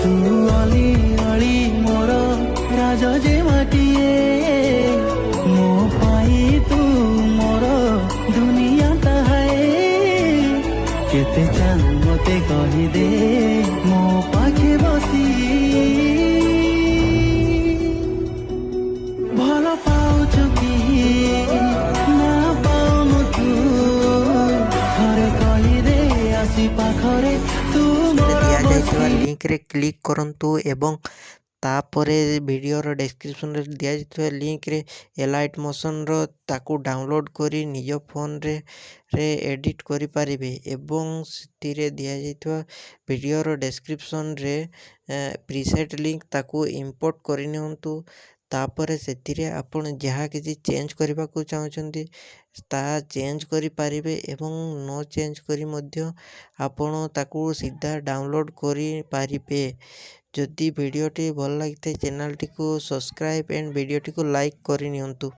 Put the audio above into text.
तू अली अली मोर राज जे माटिए मो पाई तू मोर दुनिया ताहाए केते चाह मते कहि दे मो पाखे बसी भल पाउछ कि ना पाउनु तू थरे कहि दे आसी पाखरे तू मोर दिया लिंक रे क्लिक करंतु एवं तापरे वीडियोर डिस्क्रिप्शन रे दिया जाइଥିବା लिंक रे एलाइट मोशन रो ताकू डाउनलोड करी निज फोन रे एडिट करि पारिबे एवं सितिरे दिया जाइଥିବା वीडियोर डिस्क्रिप्शन रे प्रीसेट लिंक ताकू इंपोर्ट करि नियंतु तापरे सेतिरे आपण जहाँ किसी चेंज करबा को चाहउछंती ता चेंज करि पारिबे एवं नो चेंज करी मध्य आपण ताकू सीधा डाउनलोड करि पारिबे। जदि वीडियोटी भल लगी चैनल टी को सब्सक्राइब एंड वीडियोटी को लाइक करि नियंतु।